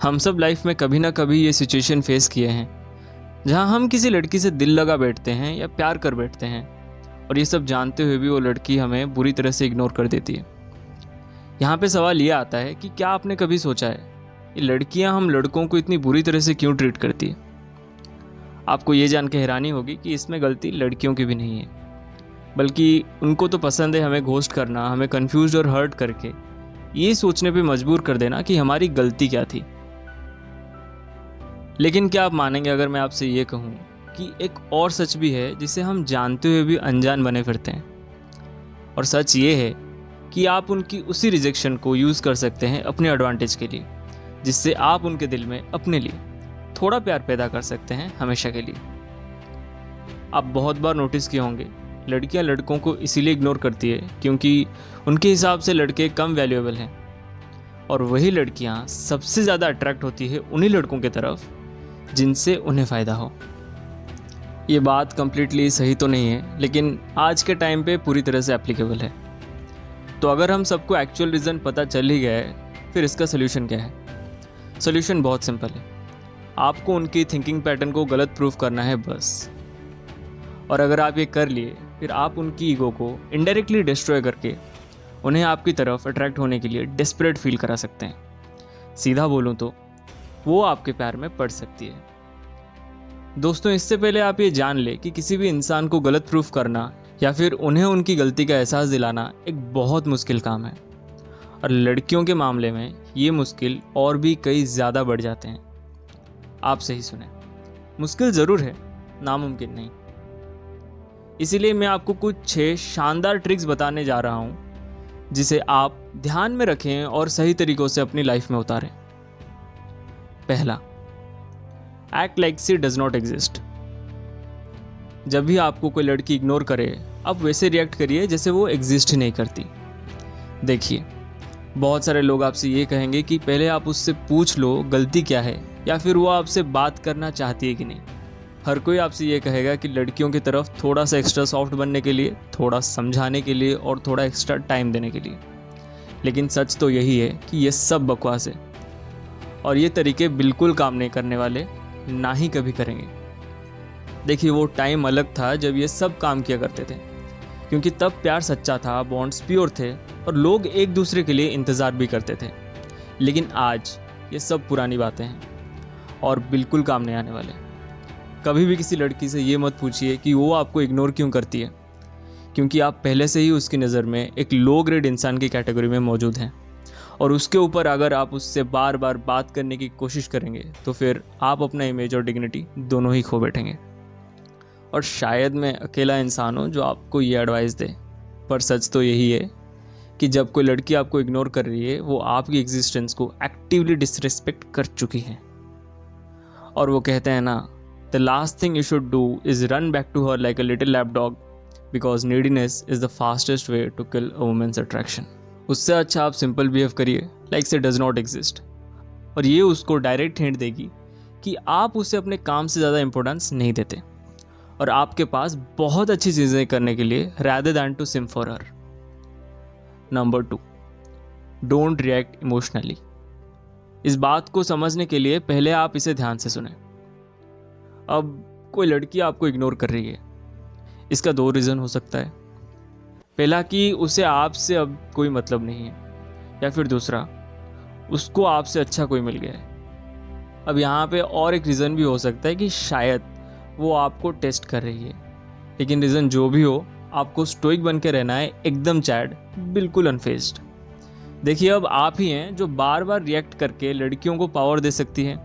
हम सब लाइफ में कभी ना कभी ये सिचुएशन फेस किए हैं जहां हम किसी लड़की से दिल लगा बैठते हैं या प्यार कर बैठते हैं और ये सब जानते हुए भी वो लड़की हमें बुरी तरह से इग्नोर कर देती है। यहाँ पे सवाल ये आता है कि क्या आपने कभी सोचा है ये लड़कियां हम लड़कों को इतनी बुरी तरह से क्यों ट्रीट करती है? आपको ये जान के हैरानी होगी कि इसमें गलती लड़कियों की भी नहीं है, बल्कि उनको तो पसंद है हमें घोस्ट करना, हमें कंफ्यूज और हर्ट करके ये सोचने पे मजबूर कर देना कि हमारी गलती क्या थी। लेकिन क्या आप मानेंगे अगर मैं आपसे ये कहूँ कि एक और सच भी है जिसे हम जानते हुए भी अनजान बने फिरते हैं, और सच ये है कि आप उनकी उसी रिजेक्शन को यूज़ कर सकते हैं अपने एडवांटेज के लिए, जिससे आप उनके दिल में अपने लिए थोड़ा प्यार पैदा कर सकते हैं हमेशा के लिए। आप बहुत बार नोटिस किए होंगे लड़कियां लड़कों को इसीलिए इग्नोर करती है क्योंकि उनके हिसाब से लड़के कम वैल्यूएबल हैं, और वही लड़कियां सबसे ज़्यादा अट्रैक्ट होती है उन्हीं लड़कों की तरफ जिनसे उन्हें फ़ायदा हो। ये बात कम्प्लीटली सही तो नहीं है, लेकिन आज के टाइम पे पूरी तरह से एप्लीकेबल है। तो अगर हम सबको एक्चुअल रीज़न पता चल ही गया है, फिर इसका सोल्यूशन क्या है? सोल्यूशन बहुत सिंपल है, आपको उनकी थिंकिंग पैटर्न को गलत प्रूफ करना है बस। और अगर आप ये कर लिए, फिर आप उनकी ईगो को इनडायरेक्टली डिस्ट्रॉय करके उन्हें आपकी तरफ अट्रैक्ट होने के लिए डेस्परेट फील करा सकते हैं। सीधा बोलूँ तो वो आपके प्यार में पड़ सकती है। दोस्तों, इससे पहले आप ये जान ले कि किसी भी इंसान को गलत प्रूफ करना या फिर उन्हें उनकी गलती का एहसास दिलाना एक बहुत मुश्किल काम है, और लड़कियों के मामले में ये मुश्किल और भी कई ज़्यादा बढ़ जाते हैं। आप सही सुने, मुश्किल ज़रूर है, नामुमकिन नहीं। इसीलिए मैं आपको कुछ 6 शानदार ट्रिक्स बताने जा रहा हूँ जिसे आप ध्यान में रखें और सही तरीक़ों से अपनी लाइफ में उतारें। पहला, act like she does not exist. जब भी आपको कोई लड़की इग्नोर करे, आप वैसे रिएक्ट करिए जैसे वो एग्जिस्ट ही नहीं करती। देखिए, बहुत सारे लोग आपसे ये कहेंगे कि पहले आप उससे पूछ लो गलती क्या है, या फिर वो आपसे बात करना चाहती है कि नहीं। हर कोई आपसे ये कहेगा कि लड़कियों की तरफ थोड़ा सा एक्स्ट्रा सॉफ्ट बनने के लिए, थोड़ा समझाने के लिए और थोड़ा एक्स्ट्रा टाइम देने के लिए। लेकिन सच तो यही है कि ये सब बकवास है, और ये तरीके बिल्कुल काम नहीं करने वाले, ना ही कभी करेंगे। देखिए, वो टाइम अलग था जब ये सब काम किया करते थे, क्योंकि तब प्यार सच्चा था, बॉन्ड्स प्योर थे और लोग एक दूसरे के लिए इंतज़ार भी करते थे। लेकिन आज ये सब पुरानी बातें हैं और बिल्कुल काम नहीं आने वाले। कभी भी किसी लड़की से ये मत पूछिए कि वो आपको इग्नोर क्यों करती है, क्योंकि आप पहले से ही उसकी नज़र में एक लो ग्रेड इंसान की कैटेगरी में मौजूद हैं, और उसके ऊपर अगर आप उससे बार बार बात करने की कोशिश करेंगे तो फिर आप अपना इमेज और डिग्निटी दोनों ही खो बैठेंगे। और शायद मैं अकेला इंसान हूँ जो आपको ये एडवाइस दे, पर सच तो यही है कि जब कोई लड़की आपको इग्नोर कर रही है, वो आपकी एग्जिस्टेंस को एक्टिवली डिसरिस्पेक्ट कर चुकी है। और वो कहते हैं ना, the last thing you should do is run back to her like a little lap dog, because neediness is the fastest way to kill a women's attraction. उससे अच्छा आप सिंपल बिहेव करिए like she does not exist, और ये उसको direct hint देगी कि आप उसे अपने काम से ज़्यादा इंपॉर्टेंस नहीं देते और आपके पास बहुत अच्छी चीज़ें करने के लिए rather than to SIM for her. Number 2, don't react emotionally. इस बात को समझने के लिए पहले आप इसे ध्यान से सुने। अब कोई लड़की आपको इग्नोर कर रही है, इसका 2 रीज़न हो सकता है। पहला कि उसे आपसे अब कोई मतलब नहीं है, या फिर दूसरा, उसको आपसे अच्छा कोई मिल गया है। अब यहाँ पे और एक रीज़न भी हो सकता है कि शायद वो आपको टेस्ट कर रही है। लेकिन रीज़न जो भी हो, आपको स्टोइक बन के रहना है, एकदम चैड, बिल्कुल अनफेज्ड। देखिए, अब आप ही हैं जो बार बार रिएक्ट करके लड़कियों को पावर दे सकती हैं,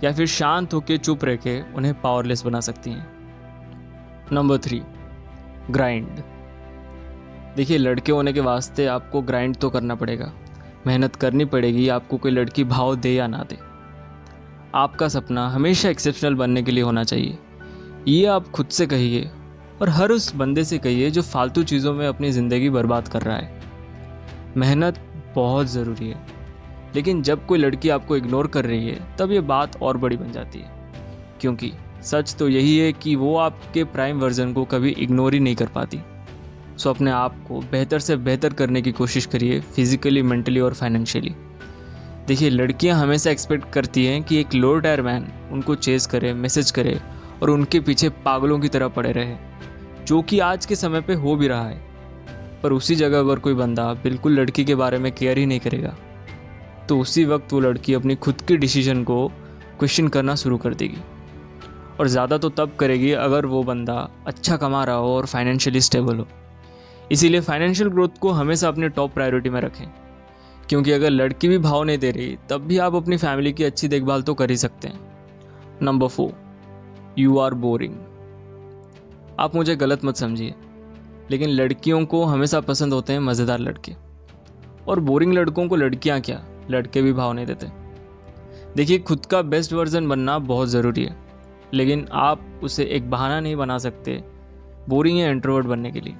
या फिर शांत होकर चुप रह के उन्हें पावरलेस बना सकती हैं। Number 3, grind. देखिए, लड़के होने के वास्ते आपको ग्राइंड तो करना पड़ेगा, मेहनत करनी पड़ेगी, आपको कोई लड़की भाव दे या ना दे। आपका सपना हमेशा एक्सेप्शनल बनने के लिए होना चाहिए, ये आप खुद से कहिए, और हर उस बंदे से कहिए जो फालतू चीज़ों में अपनी ज़िंदगी बर्बाद कर रहा है। मेहनत बहुत ज़रूरी है, लेकिन जब कोई लड़की आपको इग्नोर कर रही है, तब ये बात और बड़ी बन जाती है, क्योंकि सच तो यही है कि वो आपके प्राइम वर्जन को कभी इग्नोर ही नहीं कर पाती। सो अपने आप को बेहतर से बेहतर करने की कोशिश करिए, फिजिकली, मेंटली और फाइनेंशियली। देखिए, लड़कियां हमेशा एक्सपेक्ट करती हैं कि एक लो टायर मैन उनको चेस करे, मैसेज करे और उनके पीछे पागलों की तरह पड़े रहे, जो कि आज के समय पे हो भी रहा है। पर उसी जगह अगर कोई बंदा बिल्कुल लड़की के बारे में केयर ही नहीं करेगा, तो उसी वक्त वो लड़की अपनी खुद की डिसीजन को क्वेश्चन करना शुरू कर देगी। और ज़्यादा तो तब करेगी अगर वो बंदा अच्छा कमा रहा हो और फाइनेंशियली स्टेबल हो। इसीलिए फाइनेंशियल ग्रोथ को हमेशा अपने टॉप प्रायोरिटी में रखें, क्योंकि अगर लड़की भी भाव नहीं दे रही तब भी आप अपनी फैमिली की अच्छी देखभाल तो कर ही सकते हैं। Number 4, you are boring. आप मुझे गलत मत समझिए, लेकिन लड़कियों को हमेशा पसंद होते हैं मज़ेदार लड़के, और बोरिंग लड़कों को लड़कियां क्या, लड़के भी भाव नहीं देते। देखिए, खुद का बेस्ट वर्जन बनना बहुत ज़रूरी है, लेकिन आप उसे एक बहाना नहीं बना सकते बोरिंग या इंट्रोवर्ट बनने के लिए।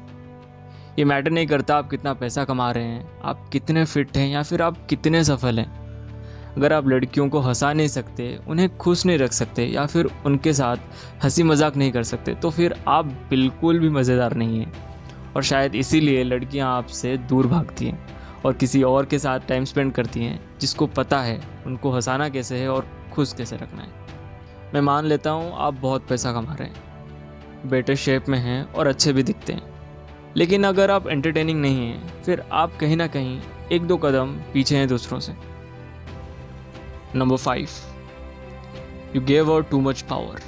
ये मैटर नहीं करता आप कितना पैसा कमा रहे हैं, आप कितने फिट हैं या फिर आप कितने सफल हैं। अगर आप लड़कियों को हंसा नहीं सकते, उन्हें खुश नहीं रख सकते या फिर उनके साथ हंसी मजाक नहीं कर सकते, तो फिर आप बिल्कुल भी मज़ेदार नहीं हैं। और शायद इसीलिए लड़कियां आपसे दूर भागती हैं और किसी और के साथ टाइम स्पेंड करती हैं जिसको पता है उनको हंसाना कैसे है और खुश कैसे रखना है। मैं मान लेता हूँ आप बहुत पैसा कमा रहे हैं, बेटर शेप में हैं और अच्छे भी दिखते हैं, लेकिन अगर आप एंटरटेनिंग नहीं हैं, फिर आप कहीं ना कहीं 1-2 कदम पीछे हैं दूसरों से। Number 5, you gave out too much power.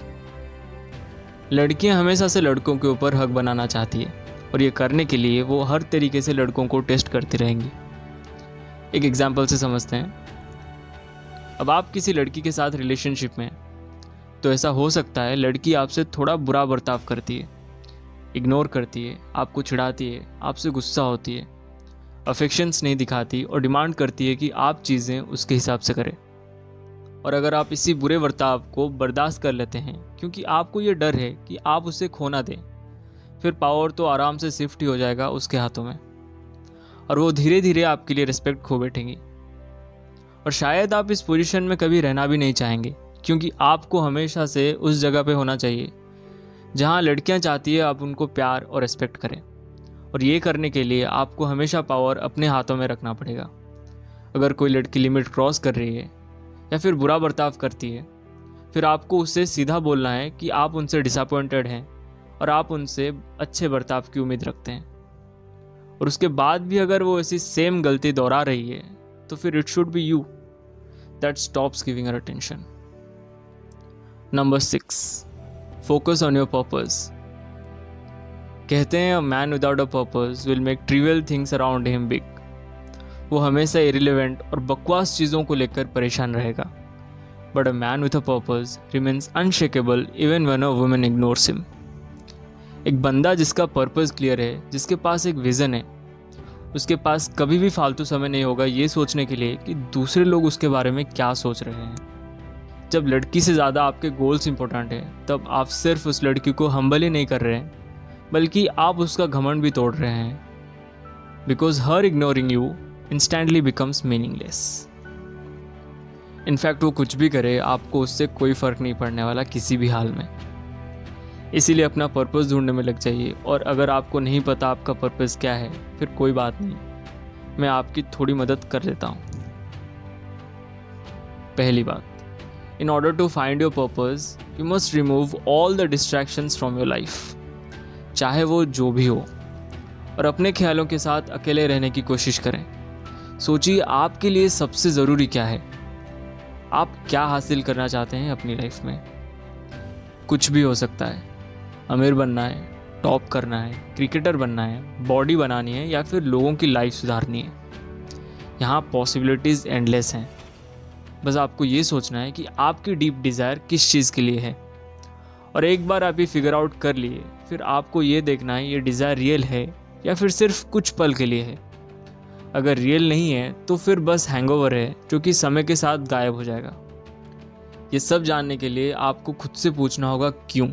लड़कियां हमेशा से लड़कों के ऊपर हक बनाना चाहती है, और ये करने के लिए वो हर तरीके से लड़कों को टेस्ट करती रहेंगी। एक एग्जाम्पल से समझते हैं। अब आप किसी लड़की के साथ रिलेशनशिप में हैं, तो ऐसा हो सकता है लड़की आपसे थोड़ा बुरा बर्ताव करती है, इग्नोर करती है, आपको चिढ़ाती है, आपसे गुस्सा होती है, अफेक्शंस नहीं दिखाती और डिमांड करती है कि आप चीज़ें उसके हिसाब से करें। और अगर आप इसी बुरे बर्ताव को बर्दाश्त कर लेते हैं क्योंकि आपको ये डर है कि आप उसे खो ना दें, फिर पावर तो आराम से शिफ्ट ही हो जाएगा उसके हाथों में, और वो धीरे धीरे आपके लिए रिस्पेक्ट खो बैठेंगी। और शायद आप इस पोजीशन में कभी रहना भी नहीं चाहेंगे, क्योंकि आपको हमेशा से उस जगह पे होना चाहिए जहाँ लड़कियाँ चाहती है आप उनको प्यार और रिस्पेक्ट करें। और ये करने के लिए आपको हमेशा पावर अपने हाथों में रखना पड़ेगा। अगर कोई लड़की लिमिट क्रॉस कर रही है या फिर बुरा बर्ताव करती है, फिर आपको उससे सीधा बोलना है कि आप उनसे डिसअपॉइंटेड हैं और आप उनसे अच्छे बर्ताव की उम्मीद रखते हैं। और उसके बाद भी अगर वो ऐसी सेम गलती दोहरा रही है, तो फिर it should be you that stops giving her attention. Number 6, focus on your purpose. कहते हैं a man without a purpose will make trivial things around him big. वो हमेशा इरिलेवेंट और बकवास चीज़ों को लेकर परेशान रहेगा, but a man with a purpose remains unshakeable even when a woman ignores him. एक बंदा जिसका पर्पस क्लियर है, जिसके पास एक विज़न है, उसके पास कभी भी फालतू समय नहीं होगा ये सोचने के लिए कि दूसरे लोग उसके बारे में क्या सोच रहे हैं। जब लड़की से ज़्यादा आपके गोल्स इंपॉर्टेंट है, तब आप सिर्फ उस लड़की को हम्बल ही नहीं कर रहे हैं, बल्कि आप उसका घमंड भी तोड़ रहे हैं, because her ignoring you instantly becomes meaningless. In fact वो कुछ भी करे, आपको उससे कोई फ़र्क नहीं पड़ने वाला किसी भी हाल में। इसीलिए अपना पर्पस ढूंढने में लग जाइए, और अगर आपको नहीं पता आपका पर्पस क्या है, फिर कोई बात नहीं, मैं आपकी थोड़ी मदद कर देता हूँ। पहली बात, in order to find your purpose, you must remove all the distractions from your life, चाहे वो जो भी हो, और अपने ख्यालों के साथ अकेले रहने की कोशिश करें। सोचिए आपके लिए सबसे ज़रूरी क्या है, आप क्या हासिल करना चाहते हैं अपनी लाइफ में। कुछ भी हो सकता है, अमीर बनना है, टॉप करना है, क्रिकेटर बनना है, बॉडी बनानी है, या फिर लोगों की लाइफ सुधारनी है। यहाँ पॉसिबिलिटीज़ एंडलेस हैं। बस आपको ये सोचना है कि आपकी डीप डिज़ायर किस चीज़ के लिए है, और एक बार आप ये फिगर आउट कर लिए, फिर आपको ये देखना है ये डिज़ायर रियल है या फिर सिर्फ कुछ पल के लिए है। अगर रियल नहीं है तो फिर बस हैंगओवर है जो कि समय के साथ गायब हो जाएगा। ये सब जानने के लिए आपको खुद से पूछना होगा क्यों।